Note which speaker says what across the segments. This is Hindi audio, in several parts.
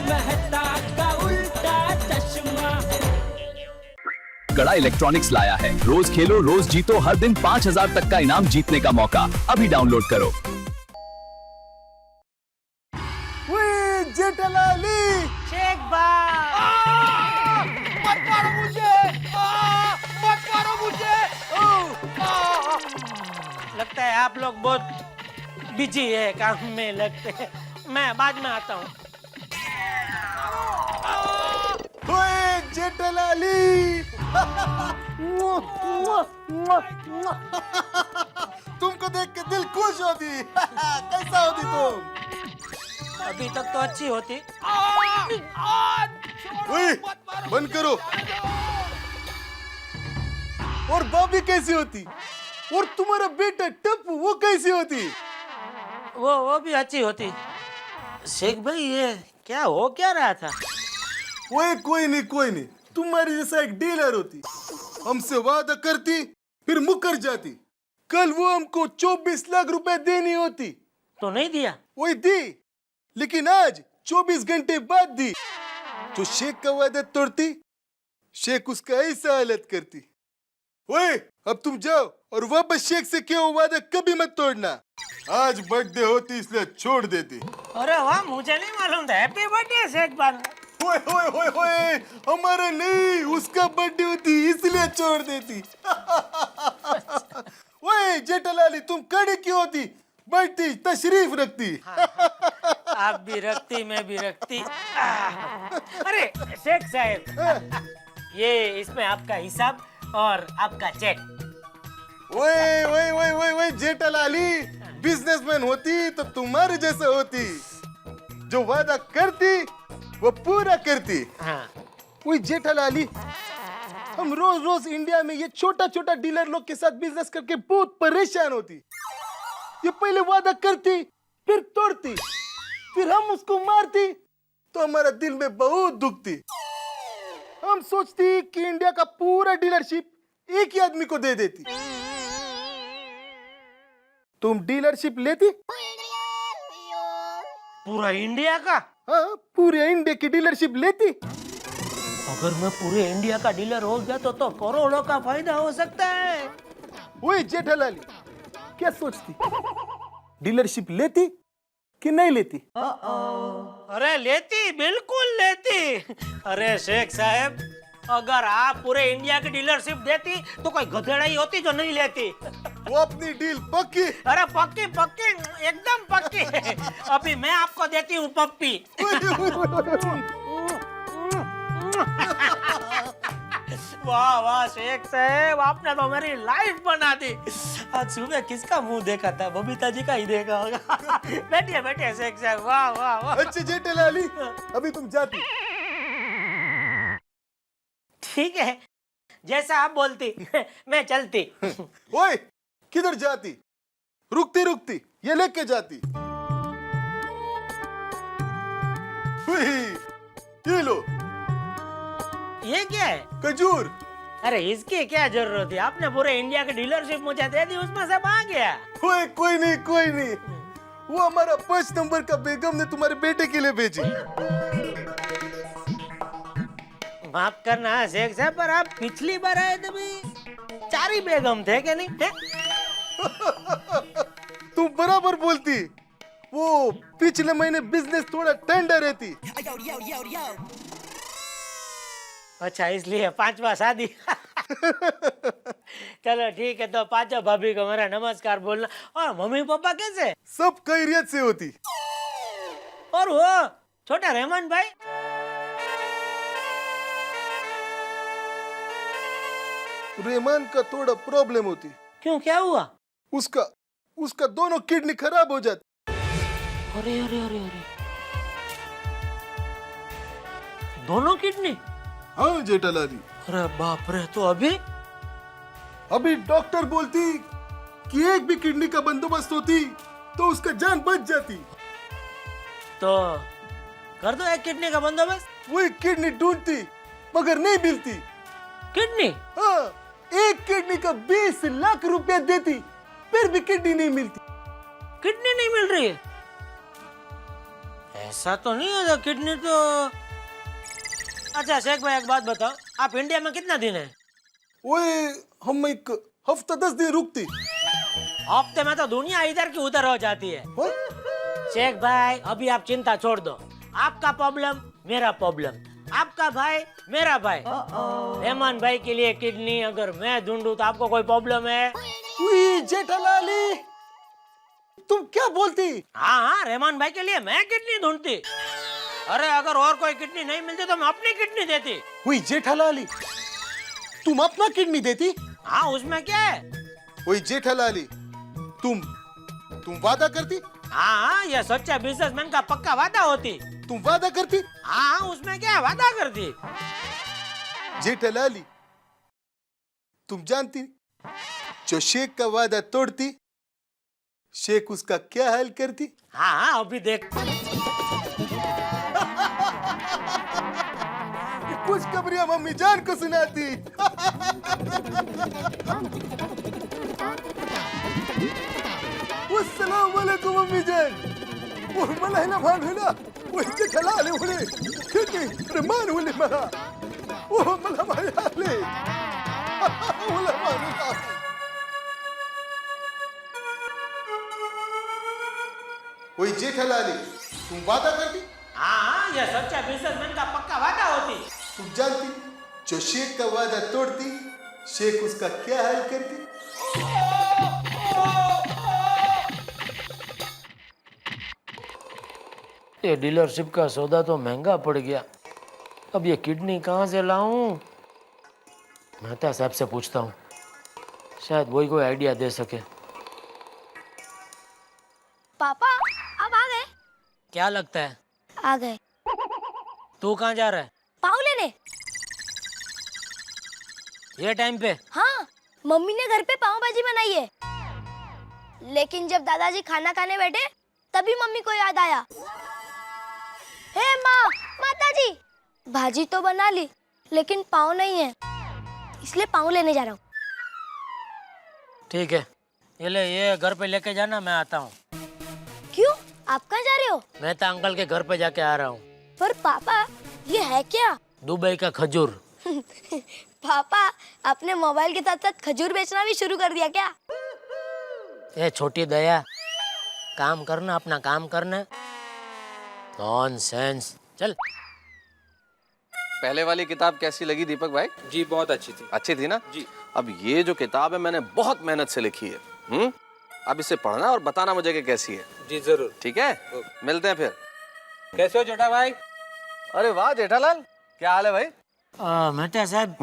Speaker 1: मेहता का उल्टा चश्मा।
Speaker 2: कड़ा इलेक्ट्रॉनिक्स लाया है, रोज खेलो रोज जीतो, हर दिन 5,000 तक का इनाम जीतने का मौका। अभी डाउनलोड करो।
Speaker 3: जेठालाली
Speaker 4: शेख भाई
Speaker 3: मत मारो मुझे, मत मारो मुझे।
Speaker 4: लगता है आप लोग बहुत बिजी है काम में लगते हैं, मैं बाद में आता हूँ।
Speaker 3: ओए जेठालाली तुमको देख के दिल खुश होती। कैसा होती तुम?
Speaker 4: अभी तक तो अच्छी होती।
Speaker 3: ओए बंद करो। और भाभी कैसी होती? और तुम्हारा बेटा टप्पू वो कैसी होती?
Speaker 4: वो भी अच्छी होती। शेख भाई ये क्या हो क्या रहा था?
Speaker 3: ओए कोई नहीं, तुम्हारी जैसा एक डीलर होती, हमसे वादा करती फिर मुकर जाती। कल वो हमको 24 लाख रुपए देनी होती
Speaker 4: तो नहीं दिया?
Speaker 3: वही दी, लेकिन आज 24 घंटे बाद दी। जो शेख का वादा तोड़ती, शेख उसका ऐसा हालत करती। ओए अब तुम जाओ और वापस शेख से क्यों वादा कभी मत तोड़ना। आज बर्थडे होती इसलिए छोड़ देती।
Speaker 4: अरे वाह, मुझे नहीं मालूम था। हैप्पी बर्थडे शेख भाई।
Speaker 3: ओए ओए ओए ओए, हमारा नहीं उसका बर्थडे होती इसलिए छोड़ देती। ओए जेठालाली तुम खड़ी क्यों होती? बैठती तशरीफ रखती।
Speaker 4: आप भी रखती, मैं भी रखती। अरे शेख साहब, ये इसमें आपका हिसाब और आपका चेक।
Speaker 3: ओए ओए ओए ओए ओए जेठालाली, बिजनेसमैन होती तो तुम्हारे जैसे होती, जो वादा करती वो पूरा करती।
Speaker 4: हाँ।
Speaker 3: ओए जेठालाली, हम रोज रोज इंडिया में ये छोटा छोटा डीलर लोग के साथ बिजनेस करके बहुत परेशान होती। ये पहले वादा करती फिर तोड़ती, फिर हम उसको मारती तो हमारा दिल में बहुत दुखती। हम सोचती कि इंडिया का पूरा डीलरशिप एक ही आदमी को दे देती। तुम डीलरशिप लेती?
Speaker 4: पूरा इंडिया का?
Speaker 3: हाँ, पूरे इंडिया की डीलरशिप लेती।
Speaker 4: अगर मैं पूरे इंडिया का डीलर हो गया तो करोड़ों का फायदा हो सकता है।
Speaker 3: वही जेठालाली क्या सोचती? डीलरशिप लेती कि नहीं लेती?
Speaker 4: अरे लेती, बिल्कुल लेती। अरे शेख साहब, अगर आप पूरे इंडिया की डीलरशिप देती तो कोई गधेड़ा ही होती जो नहीं लेती।
Speaker 3: वो अपनी डील पक्की।
Speaker 4: अरे पक्की पक्की, एकदम पक्की। अभी मैं आपको देती हूँ पप्पी। वाह वाह शेख साहब, आपने तो मेरी लाइफ बना दी। आज सुबह किसका मुंह देखा था? बबीता जी का ही देखा होगा। बैठिए बैठिए शेख साहब, वाह वाह वाह।
Speaker 3: अच्छे जेठालाली, अभी तुम जाती।
Speaker 4: ठीक है, जैसा आप बोलती मैं चलती।
Speaker 3: ओए किधर जाती? रुकती रुकती ये लेके जाती। ये लो।
Speaker 4: ये क्या है?
Speaker 3: खजूर।
Speaker 4: अरे इसकी क्या जरूरत है? आपने पूरे इंडिया की डीलरशिप मुझे दे दी, उसमें सब आ गया।
Speaker 3: ओए कोई नहीं, वो हमारा 5 नंबर का बेगम ने तुम्हारे बेटे के लिए भेजी।
Speaker 4: माफ करना शेख साहब, पर आप पिछली बार आए थे भी 4 ही बेगम थे क्या नहीं है?
Speaker 3: तुम बराबर बोलती। वो पिछले महीने बिजनेस थोड़ा ठंडा रहती।
Speaker 4: अच्छा इसलिए 5वां शादी। चलो ठीक है, तो 5 भाभी को मेरा नमस्कार बोलना। और मम्मी पापा कैसे?
Speaker 3: सब खैरियत से होती।
Speaker 4: और वो छोटा रहमान भाई?
Speaker 3: रहमान का थोड़ा प्रॉब्लम होती।
Speaker 4: क्यों, क्या हुआ?
Speaker 3: उसका दोनों किडनी खराब हो जाती।
Speaker 4: अरे अरे अरे अरे, दोनों किडनी?
Speaker 3: हाँ जेठालाली।
Speaker 4: अरे बाप रे, तो
Speaker 3: अभी डॉक्टर बोलती कि एक भी किडनी का बंदोबस्त होती तो उसका जान बच जाती।
Speaker 4: तो कर दो एक किडनी का बंदोबस्त।
Speaker 3: वही किडनी ढूंढती मगर नहीं मिलती।
Speaker 4: किडनी?
Speaker 3: हाँ, एक किडनी का 20 लाख रुपया देती फिर भी किडनी नहीं मिलती।
Speaker 4: किडनी नहीं मिल रही है? ऐसा तो नहीं है, किडनी तो। अच्छा शेख भाई एक बात बताओ, आप इंडिया में कितना दिन है?
Speaker 3: ओए हम एक हफ्ता 10 दिन रुकती।
Speaker 4: हफ्ते में तो दुनिया इधर की उधर हो जाती है।
Speaker 3: हाँ?
Speaker 4: शेख भाई अभी आप चिंता छोड़ दो, आपका प्रॉब्लम मेरा प्रॉब्लम, आपका भाई मेरा भाई। रहमान भाई के लिए किडनी अगर मैं ढूंढूं तो आपको कोई प्रॉब्लम है?
Speaker 3: उई जेठालाली, तुम क्या बोलती?
Speaker 4: हाँ हाँ, रहमान भाई के लिए मैं किडनी ढूंढती। अरे अगर और कोई किडनी नहीं मिलती तो मैं अपनी किडनी देती।
Speaker 3: उई जेठालाली, तुम अपना किडनी देती?
Speaker 4: हाँ उसमें क्या है?
Speaker 3: ओए जेठालाली, तुम वादा करती?
Speaker 4: हाँ हाँ, ये सच्चा बिजनेसमैन का पक्का वादा होती।
Speaker 3: तुम वादा करती?
Speaker 4: हाँ हाँ, उसमें क्या है, वादा करती।
Speaker 3: जेठालाली, तुम जानती जो शेख का वादा तोड़ती, शेख उसका क्या हाल करती?
Speaker 4: हाँ हाँ, अभी देख।
Speaker 3: कुछ खबरियां मम्मी जान को सुनाती। अस्सलाम वालेकुम मम्मी जान। वो मला है ना भान है ना, वो जेठालाली उड़े ठीक रहमान उड़े मला, वो मला भाई आले मला मारू। ओए जेठालाली, तुम वादा करती?
Speaker 4: हाँ हाँ, ये सच्चा बिजनेसमैन का पक्का वादा होती।
Speaker 3: तुम जानती जो शेख का वादा तोड़ती, शेख उसका क्या हाल करती?
Speaker 4: ये डीलरशिप का सौदा तो महंगा पड़ गया। अब ये किडनी कहाँ से लाऊं? मेहता साहब से पूछता हूँ, शायद वही कोई आइडिया दे सके।
Speaker 5: पापा अब आ गए?
Speaker 4: क्या लगता है?
Speaker 5: आ गए।
Speaker 4: तू कहाँ जा रहा है
Speaker 5: पाव लेने?
Speaker 4: ये टाइम पे?
Speaker 5: हाँ, मम्मी ने घर पे पाव भाजी बनाई है। लेकिन जब दादाजी खाना खाने बैठे तभी मम्मी को याद आया, हे माँ, माताजी, भाजी तो बना ली लेकिन पाव नहीं है, इसलिए पाव लेने जा रहा हूँ।
Speaker 4: ठीक है, ये ले, ये घर पे लेके जाना, मैं आता हूँ।
Speaker 5: क्यों, आप कहाँ जा रहे हो?
Speaker 4: मेहता अंकल के घर पे जाके आ रहा हूँ।
Speaker 5: पर पापा ये है क्या?
Speaker 4: दुबई का खजूर।
Speaker 5: पापा आपने मोबाइल के साथ साथ खजूर बेचना भी शुरू कर दिया क्या?
Speaker 4: ये छोटी दया, काम करना, अपना काम करना। नॉनसेंस, चल।
Speaker 6: पहले वाली किताब कैसी लगी दीपक भाई?
Speaker 7: जी बहुत अच्छी थी।
Speaker 6: अच्छी थी ना
Speaker 7: जी।
Speaker 6: अब ये जो किताब है मैंने बहुत मेहनत से लिखी है। अब इसे पढ़ना और बताना मुझे कि कैसी है।
Speaker 7: जी जरूर।
Speaker 6: ठीक है, मिलते हैं फिर।
Speaker 7: कैसे हो जेठा भाई?
Speaker 6: अरे वाह जेठालाल, क्या हाल है भाई?
Speaker 4: मेहता साहब,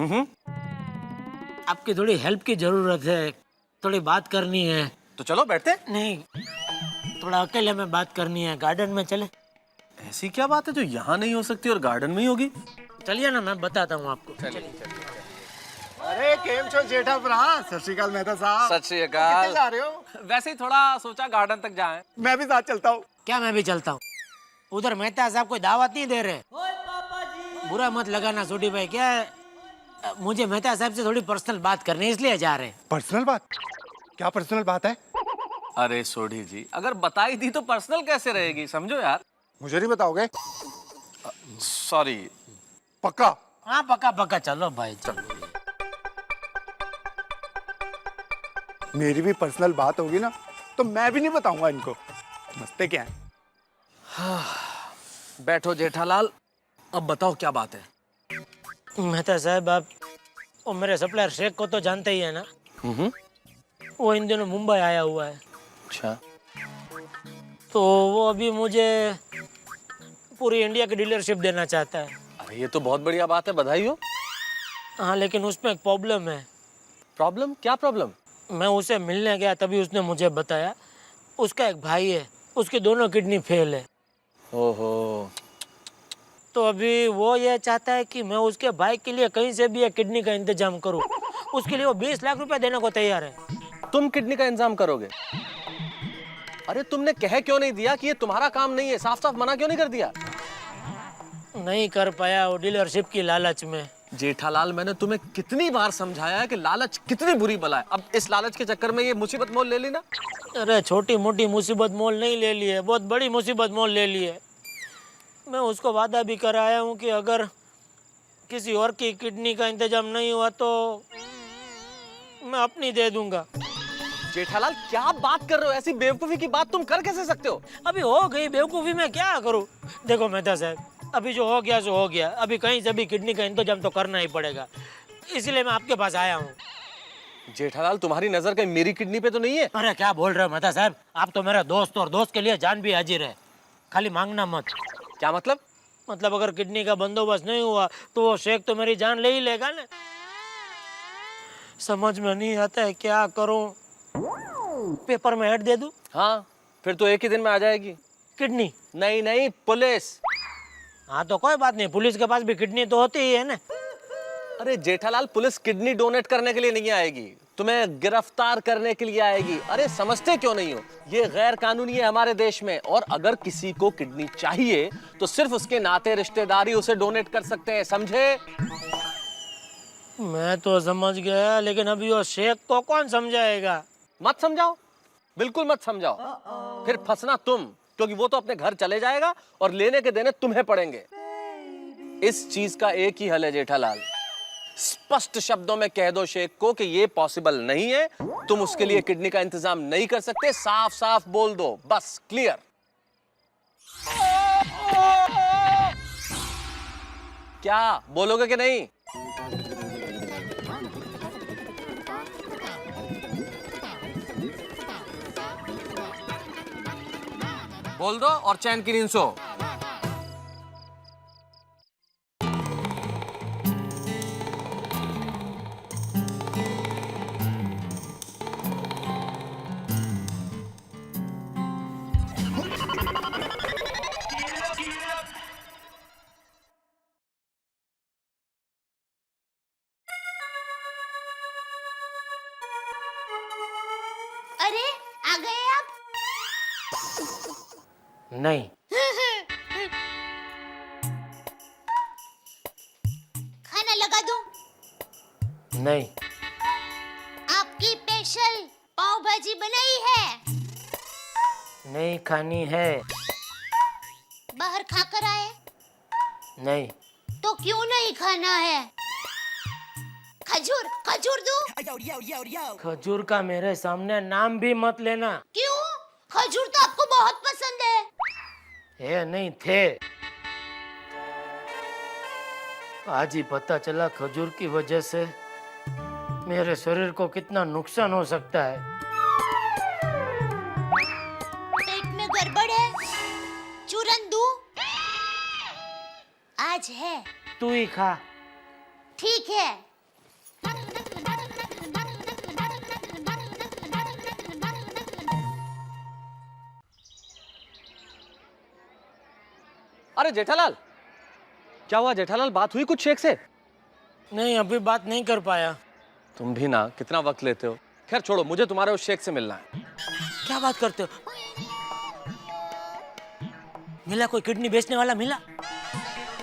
Speaker 4: आपकी थोड़ी हेल्प की जरूरत है, थोड़ी बात करनी है।
Speaker 6: तो चलो बैठते।
Speaker 4: नहीं, थोड़ा अकेले में बात करनी है, गार्डन में चले?
Speaker 6: ऐसी क्या बात है जो यहाँ नहीं हो सकती और गार्डन में ही होगी?
Speaker 4: चलिए ना, मैं बताता हूँ आपको।
Speaker 8: अरे केम छो जेठा भरा, सत श्री अकाल मेहता साहब।
Speaker 6: सत श्री अकाल।
Speaker 8: कितने जा रहे हो?
Speaker 7: वैसे ही थोड़ा सोचा गार्डन तक जाएं।
Speaker 8: मैं भी साथ चलता हूँ।
Speaker 4: क्या मैं भी चलता हूँ? उधर मेहता साहब कोई दावत नहीं दे रहे। बुरा मत लगाना सोटी भाई, क्या है, मुझे मेहता साहब से थोड़ी पर्सनल बात करनी है, इसलिए जा रहे हैं।
Speaker 8: पर्सनल बात? क्या पर्सनल बात है?
Speaker 6: अरे सोढ़ी जी, अगर बताई दी तो पर्सनल कैसे रहेगी, समझो यार।
Speaker 8: मुझे नहीं बताओगे?
Speaker 6: सॉरी।
Speaker 8: पक्का?
Speaker 4: हाँ पक्का पक्का, चलो भाई चलो।
Speaker 8: मेरी भी पर्सनल बात होगी ना तो मैं भी नहीं बताऊंगा इनको। मस्ते क्या है?
Speaker 6: बैठो जेठालाल, अब बताओ क्या बात है।
Speaker 4: मेहता साहब, आप वो मेरे सप्लायर शेख को तो जानते ही है ना? वो इन दिनों मुंबई आया हुआ है।
Speaker 6: अच्छा।
Speaker 4: तो वो अभी मुझे पूरी इंडिया की डीलरशिप देना चाहता है।
Speaker 6: अरे ये तो बहुत बढ़िया बात है, बधाई हो।
Speaker 4: हाँ, लेकिन उसमें एक प्रॉब्लम है।
Speaker 6: प्रॉब्लम? क्या प्रॉब्लम?
Speaker 4: मैं उसे मिलने गया, तभी उसने मुझे बताया उसका एक भाई है, उसकी दोनों किडनी फेल है।
Speaker 6: ओहो।
Speaker 4: तो अभी वो ये चाहता है कि मैं उसके भाई के लिए कहीं से भी एक किडनी का इंतजाम करूं। उसके लिए वो 20 लाख रुपए देने को तैयार है।
Speaker 6: तुम किडनी का इंतजाम करोगे? अरे तुमने कह क्यों नहीं दिया कि ये तुम्हारा काम नहीं है? साफ साफ मना क्यों नहीं कर दिया?
Speaker 4: नहीं कर पाया, वो डीलरशिप की लालच में।
Speaker 6: जेठालाल, मैंने तुम्हें कितनी बार समझाया है कि लालच कितनी बुरी बला है। अब इस लालच के चक्कर में ये मुसीबत मोल ले ली ना।
Speaker 4: अरे छोटी मोटी मुसीबत मोल नहीं ले ली है, बहुत बड़ी मुसीबत मोल ले ली है। मैं उसको वादा भी कराया हूँ कि अगर किसी और की किडनी का इंतजाम नहीं हुआ तो मैं अपनी दे दूंगा।
Speaker 6: जेठालाल क्या बात कर रहे हो? ऐसी बेवकूफी की बात तुम कर कैसे सकते हो?
Speaker 4: अभी हो गई बेवकूफ़ी, मैं क्या करूँ? देखो मेहता साहब, अभी जो हो गया सो हो गया। अभी कहीं से भी किडनी का इंतजाम तो करना ही पड़ेगा, इसलिए मैं आपके पास आया हूँ।
Speaker 6: जेठालाल तुम्हारी नजर कहीं मेरी किडनी पे तो नहीं है?
Speaker 4: अरे क्या बोल रहे हो मेहता साहब, आप तो मेरा दोस्त और दोस्त के लिए जान भी हाजिर है। खाली मांगना मत।
Speaker 6: क्या मतलब?
Speaker 4: मतलब अगर किडनी का बंदोबस्त नहीं हुआ तो वो शेख तो मेरी जान ले ही लेगा ना। समझ में नहीं आता है क्या करूं। पेपर में ऐड दे दूं?
Speaker 6: हाँ, फिर तो एक ही दिन में आ जाएगी
Speaker 4: किडनी?
Speaker 6: नहीं नहीं, पुलिस।
Speaker 4: हाँ तो कोई बात नहीं, पुलिस के पास भी किडनी तो होती ही है ना।
Speaker 6: अरे जेठालाल, पुलिस किडनी डोनेट करने के लिए नहीं आएगी, तुम्हें गिरफ्तार करने के लिए आएगी। अरे समझते क्यों नहीं हो? ये गैर कानूनी है हमारे देश में, और अगर किसी को किडनी चाहिए तो सिर्फ उसके नाते रिश्तेदारी उसे डोनेट कर सकते हैं, समझे?
Speaker 4: मैं तो समझ गया, लेकिन अभी वो शेख को कौन समझाएगा?
Speaker 6: मत समझाओ, बिल्कुल मत समझाओ। फिर फंसना तुम, क्योंकि वो तो अपने घर चले जाएगा और लेने के देने तुम्हें पड़ेंगे। इस चीज का एक ही हल है जेठालाल, स्पष्ट शब्दों में कह दो शेख को कि ये पॉसिबल नहीं है, तुम उसके लिए किडनी का इंतजाम नहीं कर सकते। साफ साफ बोल दो, बस, क्लियर। क्या बोलोगे कि नहीं? बोल दो और चैन की नींद सो।
Speaker 5: अरे आ गए आप?
Speaker 4: नहीं।
Speaker 5: खाना लगा दूं?
Speaker 4: नहीं।
Speaker 5: आपकी स्पेशल पाव भाजी बनाई है,
Speaker 4: नहीं खानी है।
Speaker 5: बाहर खाकर आए?
Speaker 4: नहीं।
Speaker 5: तो क्यों नहीं खाना है? खजूर खजूर दूं?
Speaker 4: खजूर का मेरे सामने नाम भी मत लेना।
Speaker 5: क्यों? खजूर तो आपको बहुत पसंद है।
Speaker 4: ये नहीं थे, आज ही पता चला खजूर की वजह से मेरे शरीर को कितना नुकसान हो सकता है।
Speaker 5: पेट में गड़बड़ है, चूरन दूं? आज है।
Speaker 4: तू ही खा।
Speaker 5: ठीक है।
Speaker 6: अरे जेठालाल, क्या हुआ जेठालाल? बात हुई कुछ शेख से?
Speaker 4: नहीं, अभी बात नहीं कर पाया।
Speaker 6: तुम भी ना कितना वक्त लेते हो। खैर छोड़ो, मुझे तुम्हारे उस शेख से मिलना है।
Speaker 4: क्या बात करते हो? मिला कोई किडनी बेचने वाला मिला?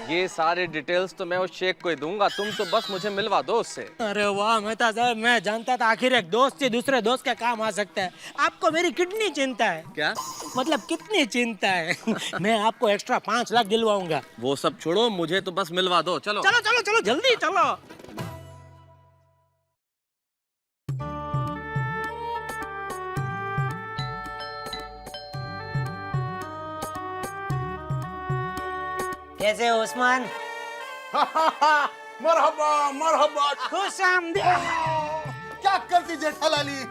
Speaker 6: ये सारे डिटेल्स तो मैं उस शेख को ही दूंगा, तुम तो बस मुझे मिलवा दो उससे।
Speaker 4: अरे वाह मेहता साहब, मैं जानता था आखिर एक दोस्त से दूसरे दोस्त का काम आ सकता है। आपको मेरी किडनी चिंता है?
Speaker 6: क्या
Speaker 4: मतलब कितनी चिंता है? मैं आपको एक्स्ट्रा 5 लाख दिलवाऊंगा।
Speaker 6: वो सब छोड़ो, मुझे तो बस मिलवा दो। चलो
Speaker 4: चलो चलो चलो जल्दी चलो। कैसे हो उस्मान?
Speaker 3: मरहबा मरहबा।
Speaker 4: खुशामदीद।
Speaker 3: क्या करती जेठालाली?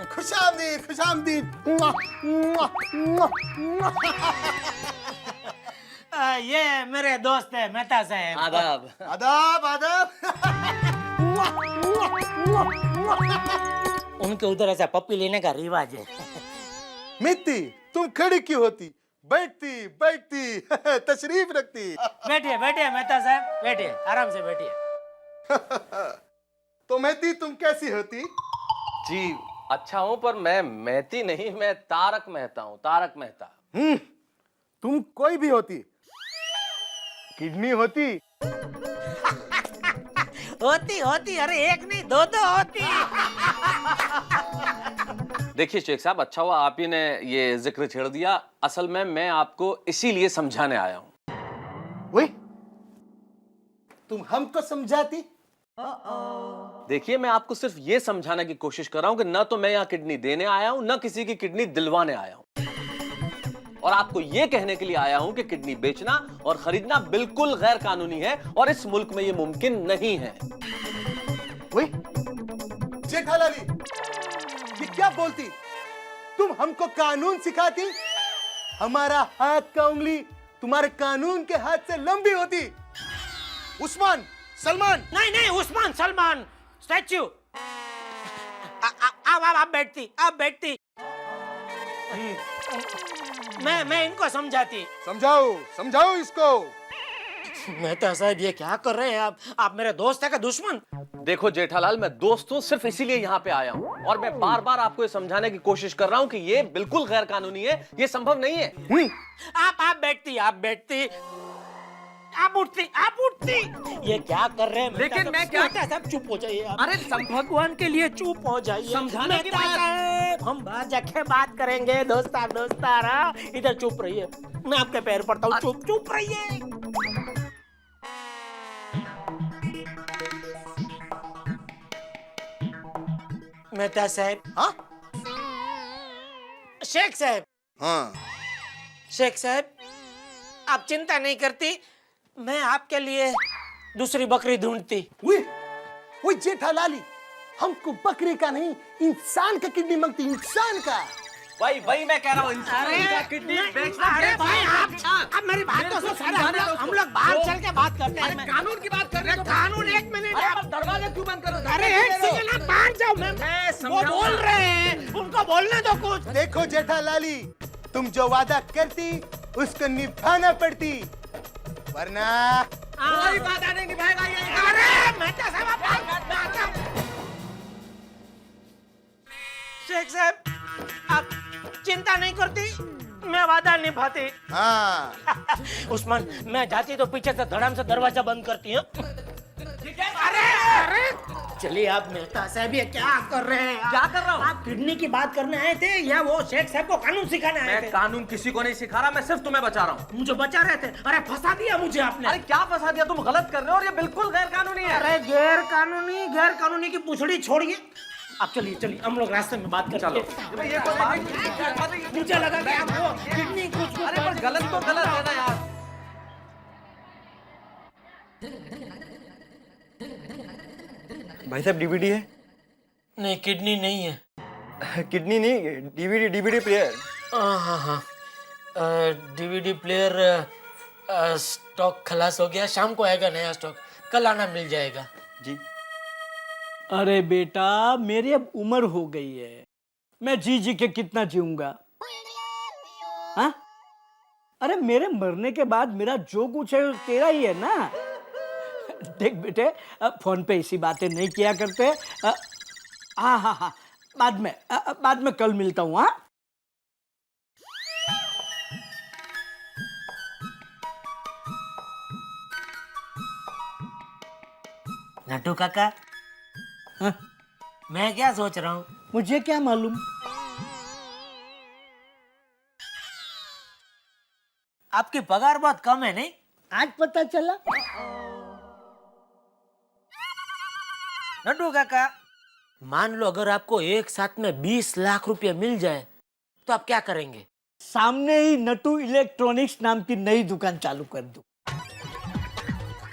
Speaker 3: खुशामदीद खुशामदीद।
Speaker 4: ये मेरे दोस्त है मेहता साहब।
Speaker 6: आदाब।
Speaker 3: आदाब आदाब।
Speaker 4: उनके उधर ऐसा पप्पी लेने का रिवाज है।
Speaker 3: मित्ती, तुम खड़ी क्यों होती? बैठती बैठती तशरीफ रखती।
Speaker 4: बैठिए बैठिए मेहता साहब, बैठिए, आराम से बैठिए।
Speaker 3: तो मेहती, तुम कैसी होती?
Speaker 6: जी अच्छा हूँ, पर मैं मेहती नहीं, मैं तारक मेहता हूँ, तारक मेहता।
Speaker 3: तुम कोई भी होती, किडनी होती।
Speaker 4: होती होती, अरे एक नहीं दो होती।
Speaker 6: देखिए शेख साहब, अच्छा हुआ आप ही ने ये जिक्र छेड़ दिया। असल में मैं आपको इसीलिए समझाने आया हूँ।
Speaker 3: तुम हमको समझाती।
Speaker 6: देखिए, मैं आपको सिर्फ ये समझाने की कोशिश कर रहा हूं कि न तो मैं यहाँ किडनी देने आया हूं, न किसी की किडनी दिलवाने आया हूं। और आपको ये कहने के लिए आया हूं कि किडनी बेचना और खरीदना बिल्कुल गैर कानूनी है और इस मुल्क में ये मुमकिन नहीं है।
Speaker 3: वही जेठालाली, ये क्या बोलती? तुम हमको कानून सिखाती? हमारा हाथ का उंगली तुम्हारे कानून के हाथ से लंबी होती। उस्मान, सलमान।
Speaker 4: नहीं नहीं, उस्मान सलमान स्टैच्यू। आप बैठती। मैं इनको समझाती।
Speaker 3: समझाओ इसको।
Speaker 4: मेहता साहब, ये क्या कर रहे हैं आप मेरे दोस्त है का दुश्मन?
Speaker 6: देखो जेठालाल, मैं दोस्त हूं, सिर्फ इसीलिए यहाँ पे आया हूँ और मैं बार बार आपको ये समझाने की कोशिश कर रहा हूँ कि ये बिल्कुल गैर कानूनी है, ये संभव नहीं है।
Speaker 4: आप बैठती। आप उठती। ये क्या कर रहे हैं?
Speaker 6: लेकिन मैं क्या-
Speaker 4: मेहता साहब चुप हो जाइए आप।
Speaker 6: अरे
Speaker 4: भगवान के लिए चुप हो जाइए।
Speaker 6: समझाने की
Speaker 4: मेहता साहब, हम बाहर जाके बात करेंगे दोस्तारा। इधर चुप रहिए, मैं आपके पैर पड़ता हूँ। चुप रहिए। मेहता साहब।
Speaker 3: हाँ
Speaker 4: शेख साहब।
Speaker 3: हाँ,
Speaker 4: शेख साहब, आप चिंता नहीं करती, मैं आपके लिए दूसरी बकरी ढूंढती।
Speaker 3: वही जेठालाली, हमको बकरे का नहीं, इंसान का किडनी मांगती, इंसान का।
Speaker 6: वही मैं कह रहा हूँ, इंसान का किडनी बेचना
Speaker 4: अरे
Speaker 6: कैसा
Speaker 4: भाई,
Speaker 6: है?
Speaker 4: आप मेरी बात तो सुनो। हम लोग बाहर चल के बात करते हैं।
Speaker 6: कानून की बात कर रहे हो तो
Speaker 4: कानून, एक मिनट।
Speaker 6: दरवाजा क्यों बंद करो?
Speaker 4: अरे एक सेकंड, आप बाहर जाओ। वो बोल रहे हैं, उनको बोलने दो कुछ।
Speaker 3: देखो जेठालाली, तुम जो वादा करती उसको निभाना पड़ती, वरना
Speaker 6: कोई वादा नहीं निभाएगा ये।
Speaker 4: अरे मेहता साहब, शेख साहब, आप चिंता नहीं करती, मैं वादा निभाती।
Speaker 3: हाँ।
Speaker 4: उस्मान, मैं जाती तो पीछे से धड़ाम से दरवाजा बंद करती हूँ। अरे चलिए आप। मेहता साहब, ये क्या कर रहे हैं?
Speaker 6: क्या कर रहा हूँ?
Speaker 4: आप किडनी की बात करने आए थे या वो शेख साहब को कानून सिखाने आए थे?
Speaker 6: मैं कानून किसी को नहीं सिखा रहा, मैं सिर्फ तुम्हें बचा रहा हूँ।
Speaker 4: मुझे बचा रहे थे। अरे फंसा दिया मुझे आपने।
Speaker 6: अरे क्या फंसा दिया? तुम गलत कर रहे हो और ये बिल्कुल गैर कानूनी है।
Speaker 4: अरे गैर कानूनी की पूछड़ी छोड़िए। आप चलिए, हम लोग रास्ते में बात करते हैं।
Speaker 6: ये कोई बात-
Speaker 4: मुझे लगा कि आप वो किडनी कुछ
Speaker 6: अरे पर गलत तो गलत है ना यार।
Speaker 9: भाई साहब, डीवीडी है?
Speaker 4: नहीं, किडनी नहीं है।
Speaker 9: किडनी नहीं, डीवीडी प्लेयर।
Speaker 4: हाँ। डीवीडी प्लेयर स्टॉक खलास हो गया, शाम को आएगा नया स्टॉक, कल आना मिल जाएगा।
Speaker 9: जी।
Speaker 1: अरे बेटा, मेरी अब उम्र हो गई है, मैं जी के कितना जीऊंगा? हाँ? अरे मेरे मरने के बाद मेरा जो कुछ है वो तेरा ही है ना। देख बेटे, फोन पे ऐसी बातें नहीं किया करते। हाँ, बाद में कल मिलता हूँ। हाँ,
Speaker 4: नट्टू काका।
Speaker 1: हाँ?
Speaker 4: मैं क्या सोच रहा हूँ?
Speaker 1: मुझे क्या मालूम?
Speaker 4: आपकी पगार बहुत कम है नहीं?
Speaker 1: आज पता चला।
Speaker 4: नट्टू काका, मान लो अगर आपको एक साथ में 20 लाख रुपए मिल जाए तो आप क्या करेंगे?
Speaker 1: सामने ही नटू इलेक्ट्रॉनिक्स नाम की नई दुकान चालू कर दूं।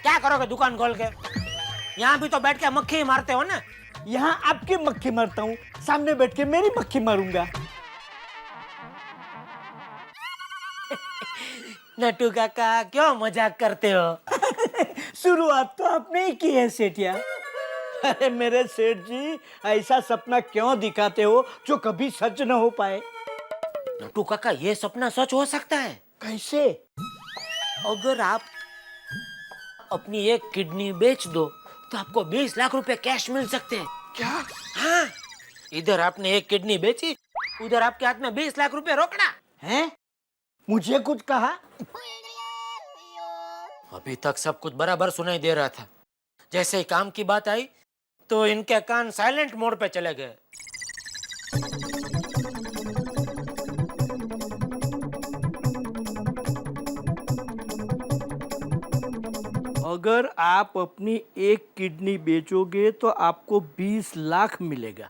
Speaker 4: क्या करोगे दुकान खोल के? यहाँ भी तो बैठ के मक्खी ही मारते हो ना।
Speaker 1: यहाँ आपकी मक्खी मारता हूँ, सामने बैठ के मेरी मक्खी मारूंगा।
Speaker 4: नट्टू काका, क्यों मजाक करते हो?
Speaker 1: शुरुआत तो आपने ही की है सेठिया। अरे मेरे सेठ जी, ऐसा सपना क्यों दिखाते हो जो कभी सच न हो पाए?
Speaker 4: नट्टू काका, ये सपना सच हो सकता है।
Speaker 1: कैसे?
Speaker 4: अगर आप अपनी एक किडनी बेच दो तो आपको 20 लाख रुपए कैश मिल सकते हैं।
Speaker 3: क्या?
Speaker 4: हाँ, इधर आपने एक किडनी बेची, उधर आपके हाथ में 20 लाख रुपए रोकड़ा।
Speaker 1: हैं? मुझे कुछ कहा?
Speaker 4: अभी तक सब कुछ बराबर सुनाई दे रहा था, जैसे ही काम की बात आई तो इनके कान साइलेंट मोड पे चले गए।
Speaker 1: अगर आप अपनी एक किडनी बेचोगे तो आपको 20 लाख मिलेगा।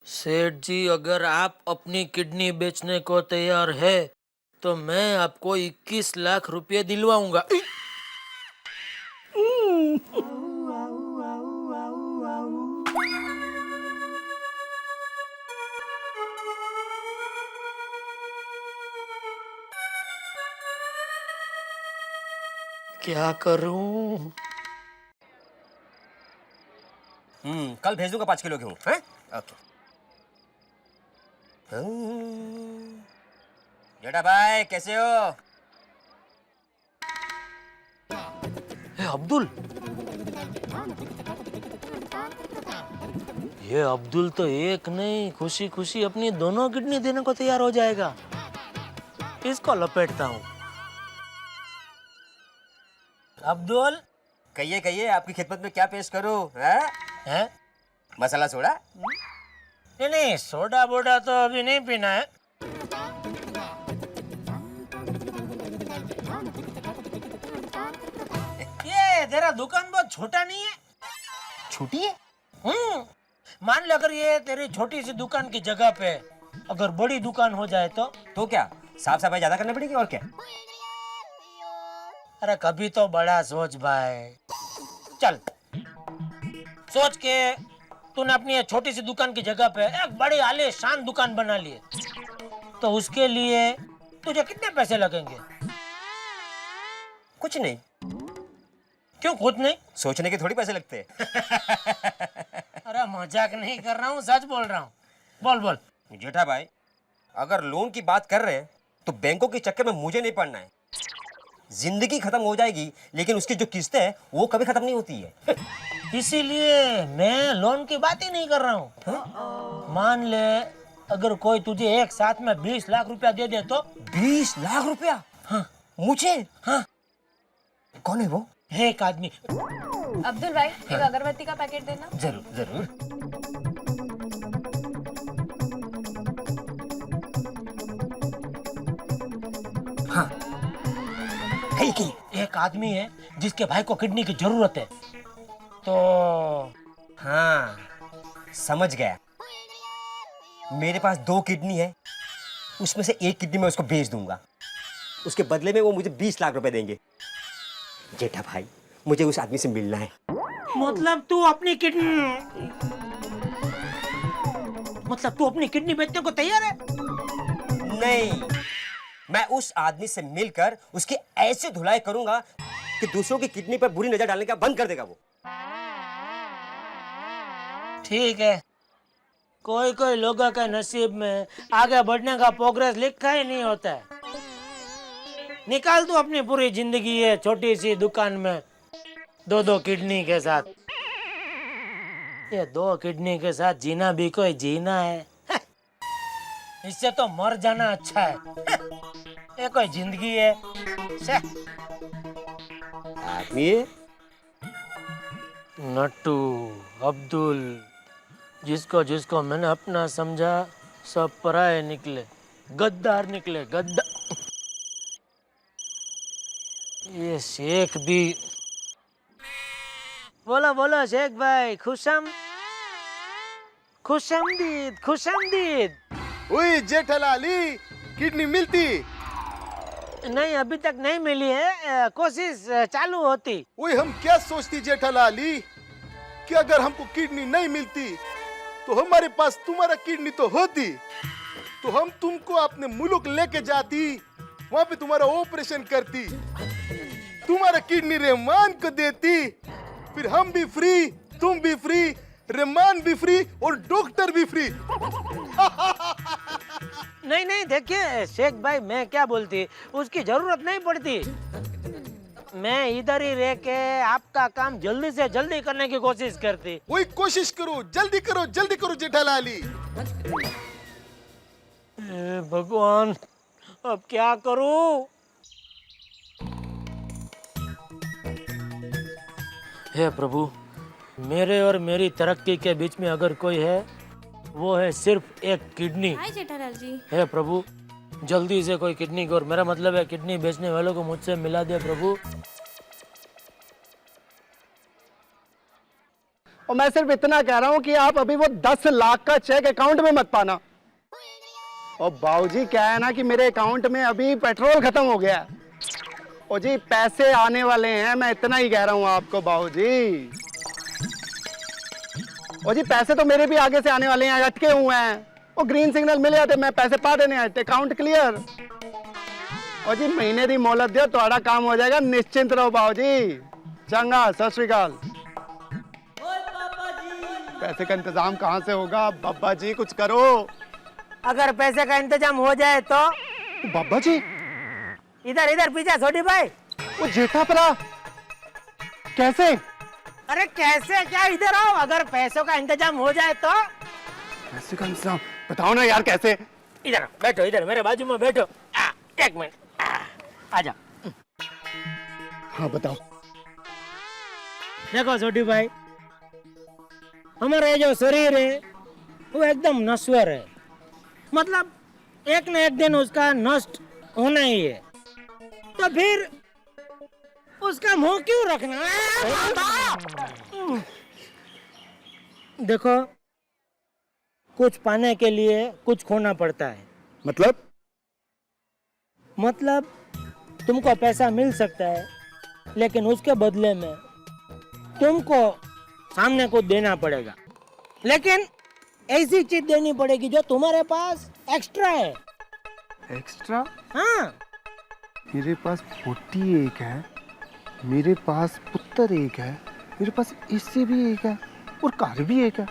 Speaker 4: सेठ जी, अगर आप अपनी किडनी बेचने को तैयार है तो मैं आपको 21 लाख रुपए दिलवाऊंगा। क्या करूं?
Speaker 9: कल भेज दूंगा 5 किलो गेहूं। हैं? ओके। जेठा भाई कैसे हो?
Speaker 4: अब्दुल, ये अब्दुल तो एक नहीं खुशी खुशी अपनी दोनों किडनी देने को तैयार हो जाएगा। इसको लपेटता हूँ। अब्दुल,
Speaker 9: कहिए आपकी खिदमत में क्या पेश करूं?
Speaker 4: है?
Speaker 9: मसाला सोडा?
Speaker 4: नहीं नहीं, सोडा बोडा तो अभी नहीं पीना है। ये तेरा दुकान बहुत छोटा नहीं है?
Speaker 9: छोटी है?
Speaker 4: मान ले अगर ये तेरी छोटी सी दुकान की जगह पे अगर बड़ी दुकान हो जाए तो
Speaker 9: क्या साफ सफाई ज्यादा करनी पड़ेगी और क्या?
Speaker 4: अरे कभी तो बड़ा सोच भाई। चल, सोच के तूने अपनी ये छोटी सी दुकान की जगह पे एक बड़ी आलीशान दुकान बना ली है, तो उसके लिए तुझे कितने पैसे लगेंगे?
Speaker 9: कुछ नहीं।
Speaker 4: क्यों कुछ नहीं?
Speaker 9: सोचने के थोड़ी पैसे लगते हैं।
Speaker 4: अरे मजाक नहीं कर रहा हूँ, सच बोल रहा हूँ। बोल बोल।
Speaker 9: जेठा भाई, अगर लोन की बात कर रहे हैं तो बैंकों के चक्कर में मुझे नहीं पड़ना है। जिंदगी खत्म हो जाएगी लेकिन उसकी जो किस्तें हैं वो कभी खत्म नहीं होती है।
Speaker 4: इसीलिए मैं लोन की बात ही नहीं कर रहा हूँ। मान ले अगर कोई तुझे एक साथ में 20 लाख रुपया दे दे तो?
Speaker 9: 20 लाख रुपया?
Speaker 4: हाँ।
Speaker 9: मुझे?
Speaker 4: हाँ।
Speaker 9: कौन है वो?
Speaker 4: है एक आदमी।
Speaker 10: अब्दुल भाई, एक अगरबत्ती का पैकेट देना।
Speaker 9: जरूर जरूर।
Speaker 4: हाँ। एक आदमी है जिसके भाई को किडनी की जरूरत है, तो
Speaker 9: हाँ समझ गया। मेरे पास 2 किडनी है, उसमें से एक किडनी मैं उसको बेच दूंगा। उसके बदले में वो मुझे 20 लाख रुपए देंगे। जेठा भाई, मुझे उस आदमी से मिलना है।
Speaker 4: मतलब तू अपनी किडनी बेचने को तैयार है?
Speaker 9: नहीं, मैं उस आदमी से मिलकर उसकी ऐसी धुलाई करूंगा कि दूसरों की किडनी पर बुरी नजर डालने का बंद कर देगा वो।
Speaker 4: ठीक है, कोई कोई लोगों के नसीब में आगे बढ़ने का प्रोग्रेस लिखा ही नहीं होता है। निकाल तू अपनी पूरी जिंदगी है छोटी सी दुकान में 2-2 किडनी के साथ। ये 2 किडनी के साथ जीना भी कोई जीना है? इससे तो मर जाना अच्छा है। ये कोई जिंदगी है?
Speaker 9: आदमी
Speaker 4: नट्टू, अब्दुल, जिसको जिसको मैंने अपना समझा सब पराये निकले, गद्दार निकले, गद्दार। ये शेख भी। बोलो बोलो शेख भाई, खुशामदीद।
Speaker 3: ओए जेठालाली, किडनी मिलती?
Speaker 4: नहीं, अभी तक नहीं मिली है, कोशिश चालू होती।
Speaker 3: ओए हम क्या सोचती जेठालाली कि अगर हमको किडनी नहीं मिलती तो हमारे पास तुम्हारा किडनी तो होती, तो हम तुमको अपने मुल्क लेके जाती, वहां पे तुम्हारा ऑपरेशन करती, तुम्हारा किडनी रहमान को देती, फिर हम भी फ्री, तुम भी फ्री, रहमान भी फ्री और डॉक्टर भी फ्री।
Speaker 4: नहीं नहीं, देखिए शेख भाई, मैं क्या बोलती, उसकी जरूरत नहीं पड़ती। मैं इधर ही रह के आपका काम जल्दी से जल्दी करने की कोशिश करती।
Speaker 3: वही कोशिश करो, जल्दी करो जेठालाली।
Speaker 4: भगवान, अब क्या करूं? हे प्रभु, मेरे और मेरी तरक्की के बीच में अगर कोई है वो है सिर्फ एक किडनी।
Speaker 10: हाय जेठालाल जी।
Speaker 4: हे प्रभु, जल्दी से कोई किडनी को, और मेरा मतलब है किडनी बेचने वालों को मुझसे मिला दे प्रभु।
Speaker 8: और मैं सिर्फ इतना कह रहा हूं कि आप अभी वो 10 लाख का चेक अकाउंट में मत पाना। और बाबूजी क्या है ना कि मेरे अकाउंट में अभी पेट्रोल खत्म हो गया है। और जी पैसे आने वाले हैं, मैं इतना ही कह रहा हूं आपको बाबूजी। और जी पैसे तो मेरे भी आगे से आने वाले हैं, अटके हुए हैं। वो ग्रीन सिग्नल मिल जाते, मैं पैसे पा देने आते, अकाउंट क्लियर। और जी महीने दी मोहलत दियो, तुम्हारा काम हो जाएगा, निश्चिंत रहो बाबूजी। चंगा, सत श्री अकाल। पैसे का इंतजाम कहाँ से होगा बाबा जी, कुछ करो।
Speaker 4: अगर पैसे का इंतजाम हो जाए तो
Speaker 8: बाबा जी
Speaker 4: इधर इधर पीछे छोटी भाई।
Speaker 8: वो जेठापरा कैसे?
Speaker 4: अरे कैसे क्या, इधर आओ। अगर पैसों का इंतजाम हो जाए तो
Speaker 8: पैसे का इंतजाम बताओ ना यार कैसे।
Speaker 4: इधर आओ, बैठो, इधर मेरे बाजू में बैठो। एक मिनट, आजा।
Speaker 8: हाँ बताओ।
Speaker 4: देखो छोटी भाई, हमारा ये जो शरीर है वो एकदम नश्वर है, मतलब एक न एक दिन उसका नष्ट होना ही है। तो फिर उसका मुंह क्यों रखना है? देखो, कुछ पाने के लिए कुछ खोना पड़ता है। मतलब तुमको पैसा मिल सकता है, लेकिन उसके बदले में तुमको सामने को देना पड़ेगा। लेकिन ऐसी चीज देनी पड़ेगी जो तुम्हारे पास एक्स्ट्रा है।
Speaker 8: एक्स्ट्रा?
Speaker 4: हाँ,
Speaker 8: मेरे पास 41 है, मेरे पास पुत्र एक है, मेरे पास इससे भी एक है, और कार भी एक है।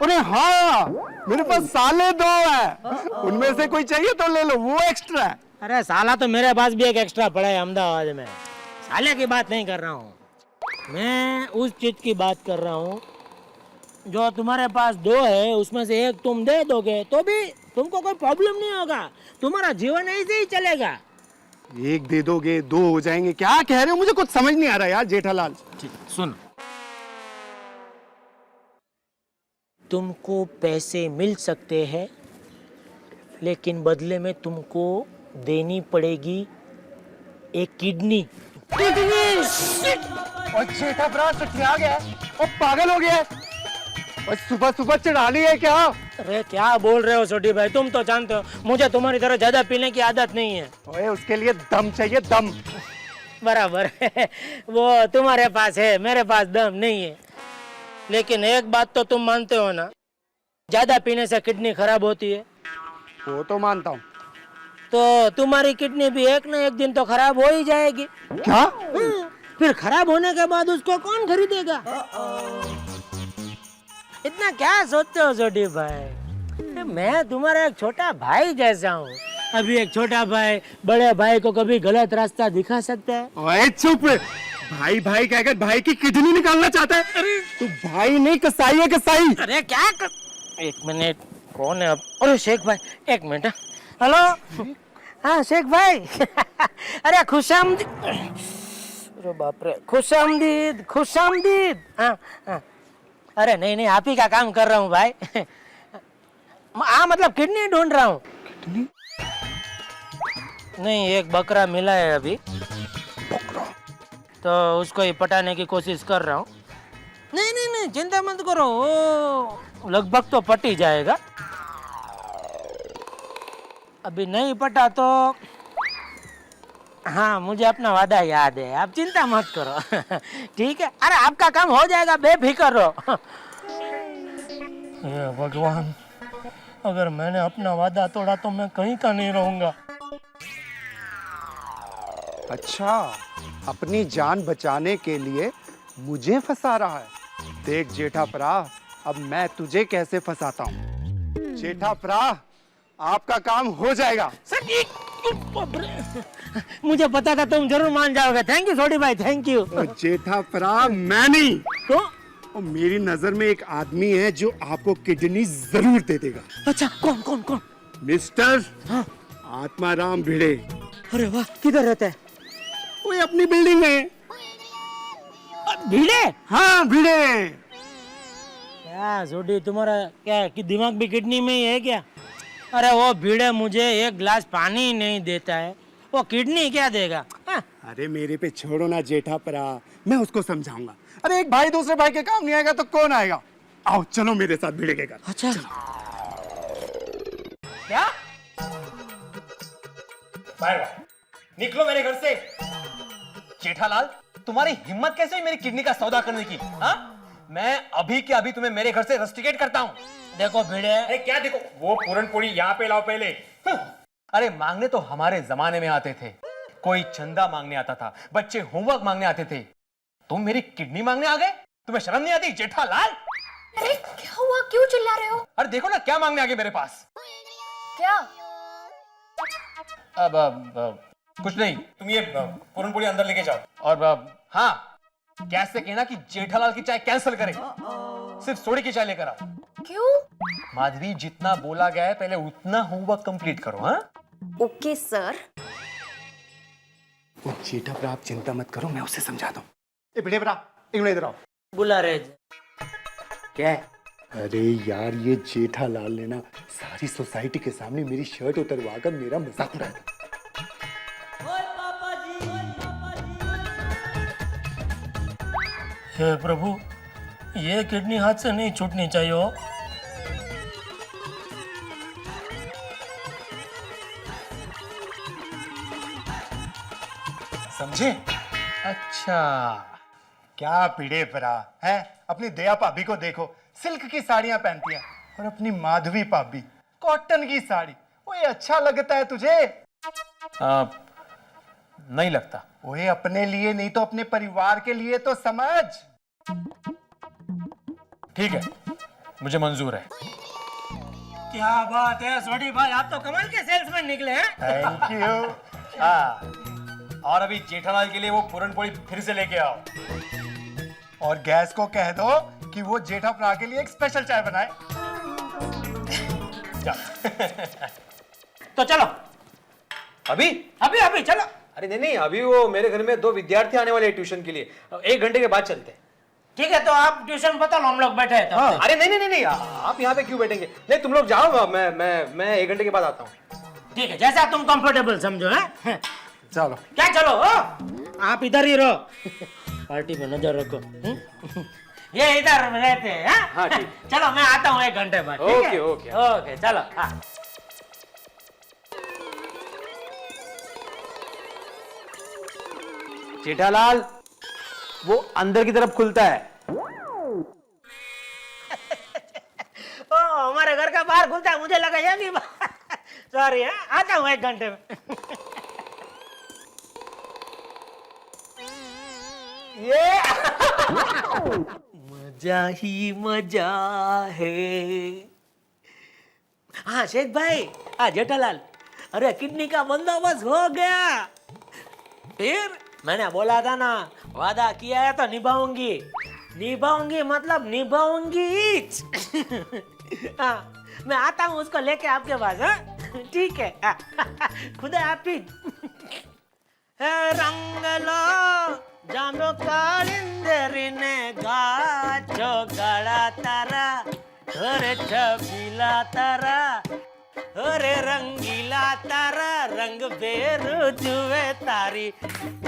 Speaker 8: अरे हाँ, मेरे पास साले 2 है, उनमें से कोई चाहिए तो ले लो, वो एक्स्ट्रा है।
Speaker 4: अरे साला तो मेरे पास भी एक एक्स्ट्रा पड़ा है अहमदाबाद में। साले की बात नहीं कर रहा हूँ, मैं उस चीज की बात कर रहा हूँ जो तुम्हारे पास 2 है, उसमें से एक तुम दे दोगे तो भी तुमको कोई प्रॉब्लम नहीं होगा, तुम्हारा जीवन ऐसे ही चलेगा।
Speaker 8: एक दे दोगे 2 हो जाएंगे, क्या कह रहे हो? मुझे कुछ समझ नहीं आ रहा यार जेठालाल।
Speaker 4: ठीक, सुन, तुमको पैसे मिल सकते हैं, लेकिन बदले में तुमको देनी पड़ेगी एक किडनी।
Speaker 8: और जेठापरा आ गया और पागल हो गया है। और सुबह सुबह चढ़ा ली है क्या?
Speaker 4: अरे क्या बोल रहे हो छोटी भाई, तुम तो जानते हो मुझे तुम्हारी तरह ज्यादा पीने की आदत नहीं है।
Speaker 8: ओए उसके लिए दम चाहिए, दम।
Speaker 4: बराबर है, वो तुम्हारे पास है, मेरे पास दम नहीं है। लेकिन एक बात तो तुम मानते हो ना, ज्यादा पीने से किडनी खराब होती है।
Speaker 8: वो तो मानता हूँ।
Speaker 4: तो तुम्हारी किडनी भी एक न एक दिन तो खराब हो ही जाएगी।
Speaker 8: क्या?
Speaker 4: फिर खराब होने के बाद उसको कौन खरीदेगा? इतना क्या सोचते हो छोटी भाई? मैं तुम्हारा एक छोटा भाई जैसा हूँ। अभी एक छोटा भाई बड़े भाई को कभी गलत रास्ता दिखा सकता है?
Speaker 8: ओए चुप, भाई भाई कहकर भाई की किडनी निकालना चाहता है। अरे तू भाई नहीं, कसाई है कसाई।
Speaker 4: अरे क्या एक मिनट, कौन है अब? अरे शेख भाई, एक मिनट। हेलो, हाँ शेख भाई। अरे खुशामदीद। अरे बाप रे, खुशामदीद खुशामदीद। हाँ हाँ, अरे नहीं नहीं, आप ही का काम कर रहा हूँ भाई। हाँ मतलब किडनी ढूंढ रहा हूँ।
Speaker 8: किडनी?
Speaker 4: नहीं, एक बकरा मिला है अभी, तो उसको ही पटाने की कोशिश कर रहा हूँ। नहीं नहीं नहीं, चिंता मत करो, वो लगभग तो पट ही जाएगा। अभी नहीं पटा तो हाँ, मुझे अपना वादा याद है, आप चिंता मत करो। ठीक है, अरे आपका काम हो जाएगा, बेफिक्र रहो। हे भगवान, अगर मैंने अपना वादा तोड़ा तो मैं कहीं का नहीं रहूंगा।
Speaker 8: अच्छा, अपनी जान बचाने के लिए मुझे फंसा रहा है। देख जेठापरा, अब मैं तुझे कैसे फंसाता हूँ। जेठापरा, आपका काम हो जाएगा।
Speaker 4: मुझे पता था तुम जरूर मान जाओगे। थैंक यू छोटी भाई, थैंक यू।
Speaker 8: जेठापरा मैं नहीं
Speaker 4: तो
Speaker 8: और मेरी नजर में एक आदमी है जो आपको किडनी जरूर दे देगा।
Speaker 4: अच्छा, कौन कौन कौन?
Speaker 8: मिस्टर आत्माराम भिड़े।
Speaker 4: अरे वाह, किधर रहता है?
Speaker 8: वो अपनी बिल्डिंग में।
Speaker 4: भिड़े?
Speaker 8: हाँ भिड़े।
Speaker 4: क्या जोड़ी तुम्हारा क्या कि दिमाग भी किडनी में ही है क्या? अरे वो भीड़े मुझे एक गिलास पानी नहीं देता है, वो किडनी क्या देगा? हाँ?
Speaker 8: अरे मेरे पे छोड़ो ना जेठा परा, मैं उसको समझाऊंगा। अरे एक भाई दूसरे भाई के काम नहीं आएगा तो कौन आएगा? आओ चलो मेरे साथ भिड़े के घर।
Speaker 4: अच्छा क्या?
Speaker 9: निकलो मेरे घर से। जेठालाल, तुम्हारी हिम्मत कैसे हुई मेरी किडनी का सौदा करने की? हाँ? मैं अभी के अभी तुम्हें मेरे घर से रस्टिकेट करता हूँ।
Speaker 4: देखो भिड़े,
Speaker 9: अरे क्या देखो, वो पूरन पोड़ी यहाँ पे लाओ पहले। अरे मांगने तो हमारे जमाने में आते थे, कोई चंदा मांगने आता था, बच्चे होमवर्क मांगने आते थे। तुम मेरी किडनी मांगने आ गए? तुम्हें शर्म नहीं आती जेठालाल?
Speaker 10: अरे क्या हुआ, क्यों चिल्ला रहे हो?
Speaker 9: अरे देखो ना क्या मांगने आ गए मेरे पास।
Speaker 10: क्या?
Speaker 9: अब कुछ नहीं, तुम ये पूरन पोड़ी अंदर लेके जाओ और हाँ, गैस से कहना कि जेठालाल की चाय कैंसिल करे, सिर्फ सोडे की चाय लेकर आओ।
Speaker 10: क्यों?
Speaker 9: माधवी, जितना बोला गया है पहले उतना होमवर्क कंप्लीट करो। हाँ
Speaker 10: ओके सर।
Speaker 8: वो जेठा परा आप चिंता मत करो, मैं उसे समझा दूं। ए भिड़े परा, इधर आओ।
Speaker 4: बुला रहे
Speaker 9: क्या है?
Speaker 8: अरे यार ये जेठालाल ने ना सारी सोसाइटी के सामने मेरी शर्ट उतरवा कर मेरा मजाक उड़ाया था।
Speaker 4: हे प्रभु, ये किडनी हाथ से नहीं छूटनी चाहिए हो।
Speaker 9: समझे? अच्छा, क्या पीड़े परा है। अपनी दया भाभी को देखो, सिल्क की साड़ियां पहनती है, और अपनी माधवी भाभी कॉटन की साड़ी। वो ये अच्छा लगता है तुझे? नहीं लगता। ओए अपने लिए नहीं तो अपने परिवार के लिए तो समझ। ठीक है, मुझे मंजूर है।
Speaker 4: क्या बात है सोडी भाई, आप तो कमाल के सेल्समैन निकले हैं।
Speaker 9: Thank you. हाँ, और अभी जेठालाल के लिए वो पूरनपोली फिर से लेके आओ, और गैस को कह दो कि वो जेठा परा के लिए एक स्पेशल चाय बनाए।
Speaker 4: तो चलो
Speaker 6: अभी?
Speaker 4: अभी अभी चलो।
Speaker 6: अरे नहीं नहीं, अभी वो मेरे घर में 2 विद्यार्थी आने वाले हैं ट्यूशन के लिए, 1 घंटे के बाद चलते हैं।
Speaker 4: ठीक है, तो आप ट्यूशन बता लो, हम लोग बैठे हैं।
Speaker 6: हाँ। अरे नहीं नहीं नहीं, आप यहाँ पे क्यों बैठेंगे? नहीं, तुम लोग जाओ, मैं 1 घंटे के बाद आता हूँ।
Speaker 4: ठीक है, जैसा तुम कंफर्टेबल समझो। है
Speaker 8: चलो
Speaker 4: क्या चलो आप इधर ही रहो, पार्टी पे नजर रखो। ये इधर रहते हैं।
Speaker 6: हाँ, ठीक।
Speaker 4: चलो मैं आता हूँ 1 घंटे बाद। ठीक है?
Speaker 6: Okay, okay.
Speaker 4: ओके चलो। हाँ।
Speaker 6: जेठालाल, वो अंदर की तरफ खुलता है।
Speaker 4: ओ, हमारे घर का बाहर खुलता है, मुझे लगा ये भी। सॉरी है, आता हूँ 1 घंटे में। ये मजा ही मजा है। हाँ शेख भाई, हाँ जेठालाल, अरे किडनी का बंदोबस्त हो गया। फिर मैंने बोला था ना, वादा किया है तो निभाऊंगी। निभाऊंगी मतलब निभाऊंगी। हाँ, मैं आता हूँ उसको लेके आपके पास। हाँ ठीक है। खुदा हाफिज। ರಂಗಲೋ ಜಾಮೋ ಕಾಳಿಂದರಿನೆ ಗಾಚೋ ಗಳತರ ಹೊರೆ ಛಬಿಲಾ ತರ ಹೊರೆ ರಂಗೀಲಾ ತರ ರಂಗ ಬೇರು ಜುವೆ ತಾರಿ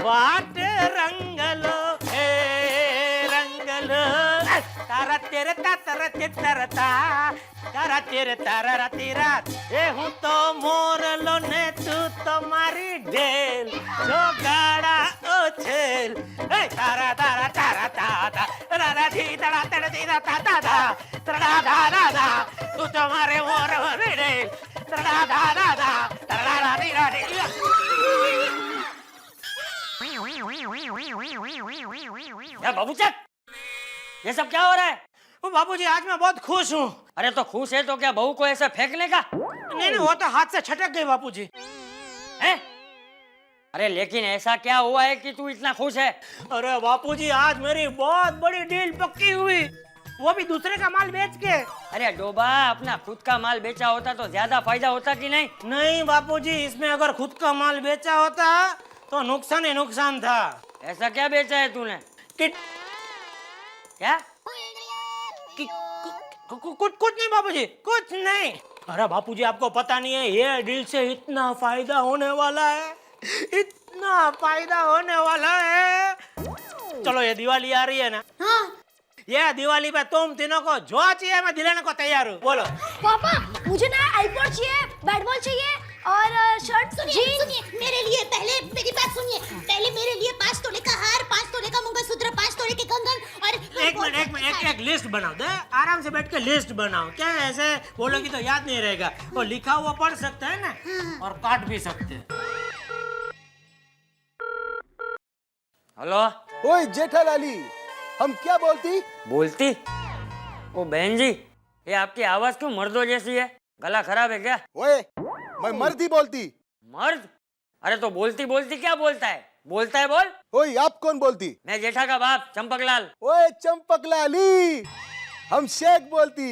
Speaker 4: ವಾಟ ರಂಗಲೋ ಹೇ ರಂಗಲೋ तारा तेरे तारा तरता तारा तेरे तारा तेरा ए हूँ तो मोर लो ने तू तुम्हारी ढेल जो गाड़ा ओ छेल ए तारा तारा तारा तारा तारा धी तारा तारा तेरा तारा तारा तारा तारा तारा तू तुम्हारे मोर वाली ढेल तारा तारा तारा तारा तेरा या बाबू चक, ये सब क्या हो रहा है? वो बाबूजी, आज मैं बहुत खुश हूँ। अरे तो खुश है तो क्या बहू को ऐसा फेंकने का? नहीं नहीं, वो तो हाथ से छटक गई बाबूजी। हैं? अरे लेकिन ऐसा क्या हुआ है कि तू इतना खुश है? अरे बापूजी, आज मेरी बहुत बड़ी डील पक्की हुई, वो भी दूसरे का माल बेच के। अरे डोबा, अपना खुद का माल बेचा होता तो ज्यादा फायदा होता कि नहीं? नहीं बापूजी, इसमें अगर खुद का माल बेचा होता तो नुकसान ही नुकसान था। ऐसा क्या बेचा है तूने? क्या? कुछ नहीं बापूजी, कुछ नहीं। अरे बापूजी आपको पता नहीं है, ये डील से इतना फायदा होने वाला है, इतना फायदा होने वाला है। चलो ये दिवाली आ रही है ना,
Speaker 5: हाँ
Speaker 4: ये दिवाली पे तुम तीनों को जो चाहिए मैं दिलाने को तैयार हूँ। बोलो।
Speaker 5: पापा, मुझे ना आईपॉड चाहिए, बैट बॉल चाहिए और शर्ट।
Speaker 11: सुनिए मेरे लिए पहले मेरी बात सुनिए। पहले मेरे लिए 5 तोले का हार, 5 तोले का मंगलसूत्र, 5 तोले के कंगन और
Speaker 4: एक मिनट, एक लिस्ट बनाओ दे, आराम से बैठ के लिस्ट बनाओ। क्या है, ऐसे बोलोगी तो याद नहीं रहेगा। वो लिखा हुआ पढ़ सकते हैं ना, और काट भी सकते हैं। हेलो,
Speaker 3: ओए जेठालाली, हम क्या बोलती?
Speaker 12: बोलती? ओ बहन जी, ये आपकी आवाज क्यों मर्दों जैसी है? गला खराब है क्या?
Speaker 3: ओए, मैं मर्दी बोलती।
Speaker 12: मर्द? अरे तो बोलती बोलती क्या बोलता है? बोलता है बोल।
Speaker 3: ओए, आप कौन बोलती?
Speaker 12: मैं जेठा का बाप चंपकलाल।
Speaker 3: ओए चंपकलाली, हम शेख बोलती।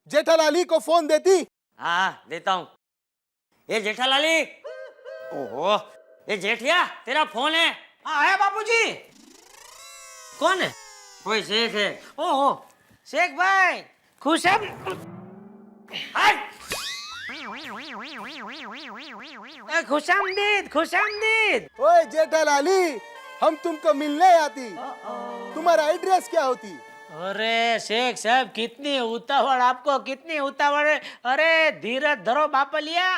Speaker 3: जेठालाली को फोन देती?
Speaker 12: हाँ देता हूँ। ये जेठालाली, ओहो, ये जेठिया तेरा फोन है।
Speaker 4: हाँ है बापूजी। कौन है?
Speaker 12: कोई शेख है।
Speaker 4: ओहो, शेख भाई, खुश है? खुशामदीद, खुशामदीद।
Speaker 3: ओए जेठालाली, हम तुमको मिलने आती। तुम्हारा एड्रेस क्या होती?
Speaker 4: अरे शेख साहब, कितनी उतावड़ आपको, कितनी उतावड़। अरे धीरज धरो बापलिया,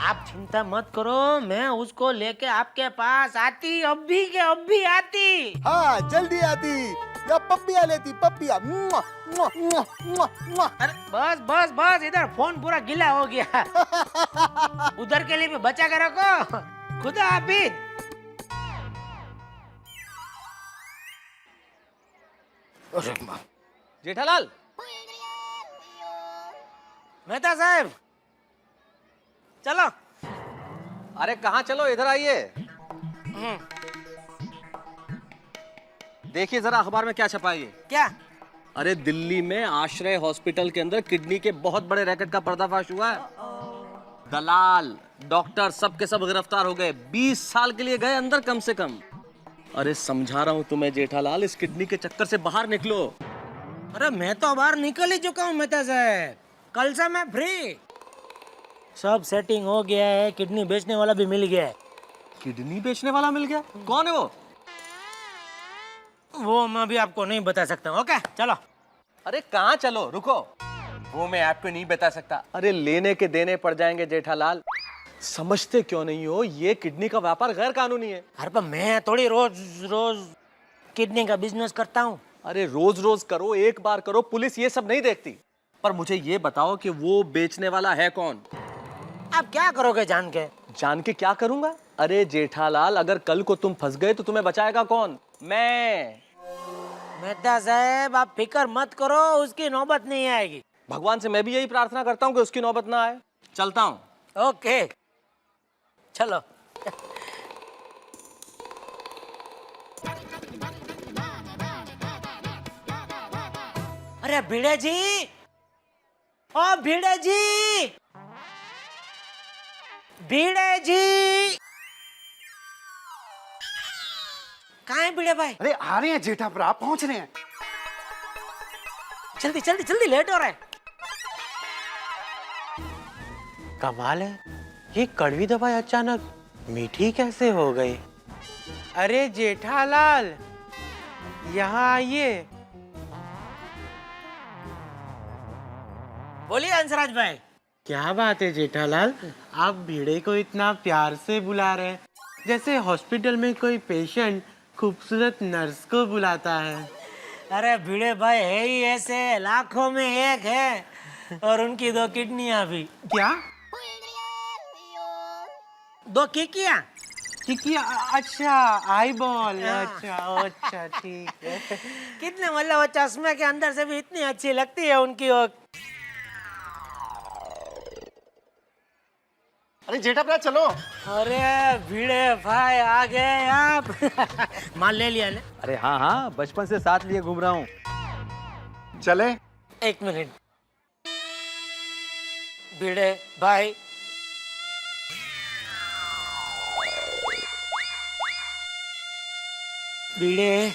Speaker 4: आप चिंता मत करो, मैं उसको लेके आपके पास आती, अभी के अभी आती।
Speaker 3: हाँ जल्दी आती, या पपिया लेती, पपिया। मुआ, मुआ, मुआ, मुआ, मुआ।
Speaker 4: अरे बस बस बस, इधर फोन पूरा गीला हो गया। उधर के लिए भी बचा के रखो। खुदा हाफिज।
Speaker 6: जेठालाल,
Speaker 4: मेहता साहब, चलो।
Speaker 6: अरे कहाँ चलो, इधर आइए। देखिए जरा अखबार में क्या छपा है ये।
Speaker 4: क्या?
Speaker 6: अरे दिल्ली में आश्रय हॉस्पिटल के अंदर किडनी के बहुत बड़े रैकेट का पर्दाफाश हुआ है। दलाल, डॉक्टर सब के सब गिरफ्तार हो गए। 20 साल के लिए गए अंदर कम से कम। अरे समझा रहा हूँ तुम्हें जेठालाल, इस किडनी के चक्कर से बाहर निकलो।
Speaker 4: अरे मैं तो बाहर निकल ही चुका हूँ मेहता साहब, कल से मैं फ्री। सब सेटिंग हो गया है, किडनी बेचने वाला भी मिल गया है।
Speaker 6: किडनी बेचने वाला मिल गया? कौन है वो?
Speaker 4: वो मैं भी आपको नहीं बता सकता। ओके चलो।
Speaker 6: अरे कहाँ चलो, रुको। वो मैं आपको नहीं बता सकता। अरे लेने के देने पड़ जाएंगे जेठालाल। समझते क्यों नहीं हो, ये किडनी का व्यापार गैर कानूनी है।
Speaker 4: अरे पर मैं थोड़ी रोज रोज किडनी का बिजनेस करता हूँ।
Speaker 6: अरे रोज रोज करो, एक बार करो, पुलिस ये सब नहीं देखती। पर मुझे ये बताओ कि वो बेचने वाला है कौन?
Speaker 4: आप क्या करोगे जान के?
Speaker 6: जान के क्या करूंगा? अरे जेठालाल, अगर कल को तुम फंस गए तो तुम्हें बचाएगा कौन? मैं।
Speaker 4: मेहता साहब आप फिक्र मत करो, उसकी नौबत नहीं आएगी।
Speaker 6: भगवान से मैं भी यही प्रार्थना करता हूँ कि उसकी नौबत ना आए। चलता हूँ।
Speaker 4: ओके चलो। अरे भिड़े जी, ओ भिड़े जी, भिड़े जी, कहाँ है भिड़े भाई?
Speaker 8: अरे आ रहे हैं जेठा पर, आप पहुंच रहे हैं।
Speaker 4: जल्दी जल्दी जल्दी, लेट हो रहा है। कमाल है, ये कड़वी दवाई अचानक मीठी कैसे हो गई?
Speaker 13: अरे जेठालाल, यहाँ आइए।
Speaker 4: बोलिए हंसराज भाई।
Speaker 13: क्या बात है जेठालाल, आप भिड़े को इतना प्यार से बुला रहे हैं, जैसे हॉस्पिटल में कोई पेशेंट खूबसूरत नर्स को बुलाता है।
Speaker 4: अरे भिड़े भाई है ही ऐसे, लाखों में एक है, और उनकी 2 किडनियां भी।
Speaker 13: क्या?
Speaker 4: 2 किकियां?
Speaker 13: किकिया? अच्छा, आई बॉल। अच्छा अच्छा, ठीक है।
Speaker 4: कितने मतलब वो चश्मे के अंदर से भी इतनी अच्छी लगती है उनकी वो।
Speaker 8: अरे जेठा भैया चलो।
Speaker 4: अरे भिड़े भाई आ गए आप। माल ले लिया ने?
Speaker 7: अरे हाँ हाँ, बचपन से साथ लिए घूम रहा हूँ।
Speaker 8: चले?
Speaker 4: 1 मिनट। भिड़े भाई, भिड़े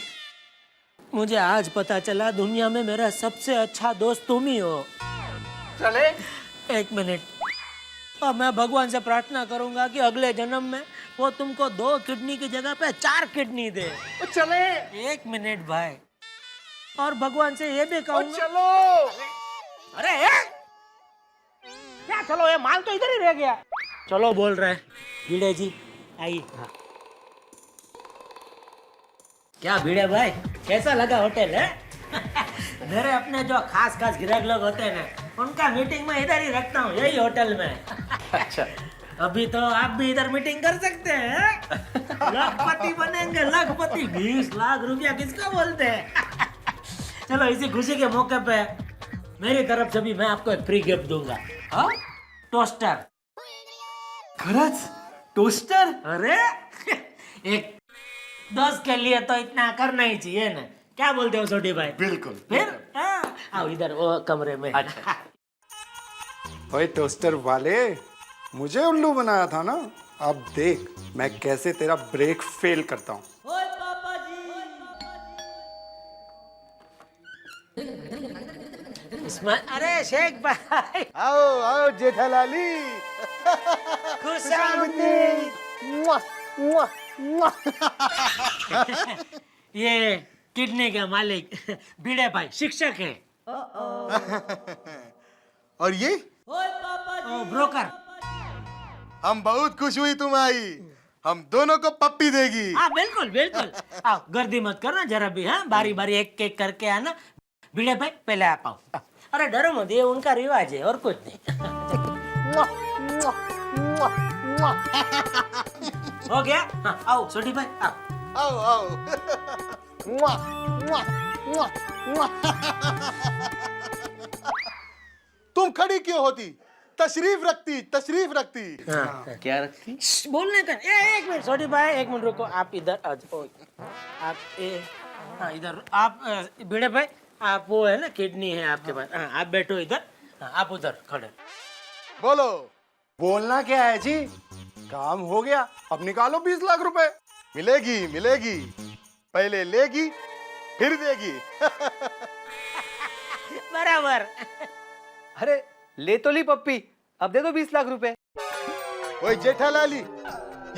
Speaker 4: मुझे आज पता चला दुनिया में मेरा सबसे अच्छा दोस्त तुम ही हो।
Speaker 3: चले?
Speaker 4: एक मिनट, और मैं भगवान से प्रार्थना करूंगा कि अगले जन्म में वो तुमको 2 किडनी की जगह पे 4 किडनी दे।
Speaker 3: चले?
Speaker 4: एक मिनट भाई, और भगवान से ये भी कहूंगा।
Speaker 3: चलो।
Speaker 4: अरे क्या चलो, ये माल तो इधर ही रह गया। चलो बोल रहे हैं। भिड़े जी आइए। हाँ। क्या भिड़े भाई, कैसा लगा होटल है? मेरे अपने जो खास ग्राहक लोग होते हैं ना, उनका मीटिंग में इधर ही रखता हूँ, यही होटल में।
Speaker 6: अच्छा,
Speaker 4: अभी तो आप भी इधर मीटिंग कर सकते हैं। लखपति बनेंगे, लखपति। 20 लाख रुपया किसको बोलते हैं? चलो इसी खुशी के मौके पे मेरी तरफ से भी मैं आपको एक फ्री गिफ्ट दूंगा। टोस्टर।
Speaker 3: खरच? टोस्टर?
Speaker 4: अरे एक दोस्त के लिए तो इतना करना ही चाहिए ना, क्या बोलते हो छोटी भाई?
Speaker 3: बिल्कुल।
Speaker 4: फिर आओ इधर वो कमरे में।
Speaker 6: अच्छा।
Speaker 8: ओए टोस्टर वाले, मुझे उल्लू बनाया था ना, अब देख मैं कैसे तेरा ब्रेक फेल करता हूँ।
Speaker 4: ओए पापा जी। इसमें अरे शेख भाई,
Speaker 3: आओ आओ जेठालाली।
Speaker 4: खुश आमदीद। ये किडनी के मालिक भिड़े भाई शिक्षक है।
Speaker 3: और ये?
Speaker 4: ओ ब्रोकर।
Speaker 3: हम बहुत खुश हुई तुम आई, हम दोनों को पप्पी देगी।
Speaker 4: हाँ बिल्कुल बिल्कुल। आओ गर्दी मत करना जरा भी। हाँ बारी बारी एक एक करके आना। भिड़े भाई पहले आप आओ। अरे डरो मत, ये उनका रिवाज है और कुछ नहीं। हो गया? हाँ, आओ छोटी भाई आओ।
Speaker 3: आओ आओ। तुम खड़ी क्यों होती? तशरीफ रखती, तशरीफ रखती।
Speaker 6: क्या रखती?
Speaker 4: बोलने का। एक मिनट छोटी भाई, एक मिनट रुको। आप इधर आ जाओ। आप हाँ इधर। आप भिड़े भाई, आप वो है ना किडनी है आपके पास। हाँ आप बैठो इधर। हाँ, आप उधर खड़े।
Speaker 3: बोलो।
Speaker 8: बोलना क्या है जी, काम हो गया, अब निकालो 20 लाख रुपए।
Speaker 3: मिलेगी मिलेगी, पहले लेगी फिर देगी।
Speaker 4: बराबर।
Speaker 7: अरे ले तो ली पप्पी, अब दे दो 20 लाख रुपए।
Speaker 3: ओए जेठालाली,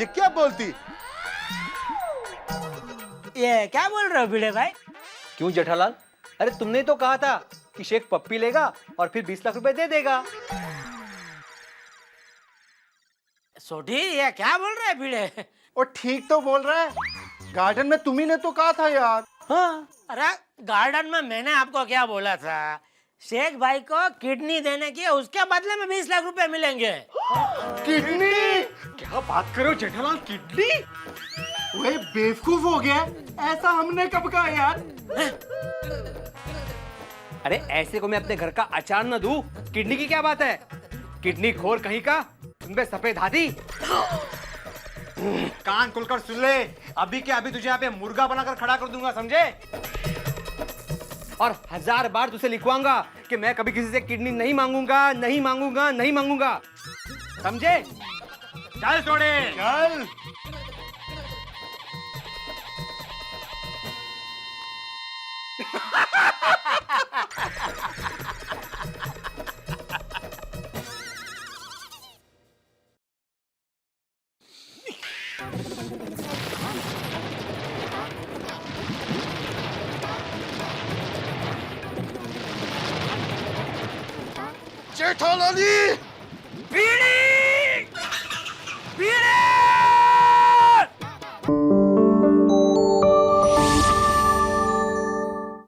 Speaker 3: ये क्या बोलती?
Speaker 4: ये क्या बोल रहे हो भिड़े भाई?
Speaker 7: क्यों जेठालाल? अरे तुमने ही तो कहा था कि शेख पप्पी लेगा और फिर 20 लाख रुपए दे देगा।
Speaker 4: सोटी ये क्या बोल रहे हैं भिड़े?
Speaker 8: और ठीक तो बोल रहा है, गार्डन में तुम्ही ने तो कहा था यार।
Speaker 4: हाँ अरे गार्डन में मैंने आपको क्या बोला था? शेख भाई को किडनी देने की, उसके बदले में 20 लाख रुपए मिलेंगे।
Speaker 8: किडनी? क्या बात करो जेठालाल, किडनी? ओए बेवकूफ हो गया, ऐसा हमने कब कहा यार?
Speaker 7: अरे ऐसे को मैं अपने घर का अचार न दूं, किडनी की क्या बात है? किडनी खोर कहीं का, तुम पे सफेद हाथी।
Speaker 8: कान खुलकर सुन ले, अभी के अभी तुझे यहाँ पे मुर्गा बनाकर खड़ा कर दूंगा, समझे?
Speaker 7: और 1000 बार तुझसे लिखवाऊंगा कि मैं कभी किसी से किडनी नहीं मांगूंगा, नहीं मांगूंगा, नहीं मांगूंगा, समझे? चल छोड़े,
Speaker 3: चल।
Speaker 8: जेठालाली,
Speaker 4: भिड़े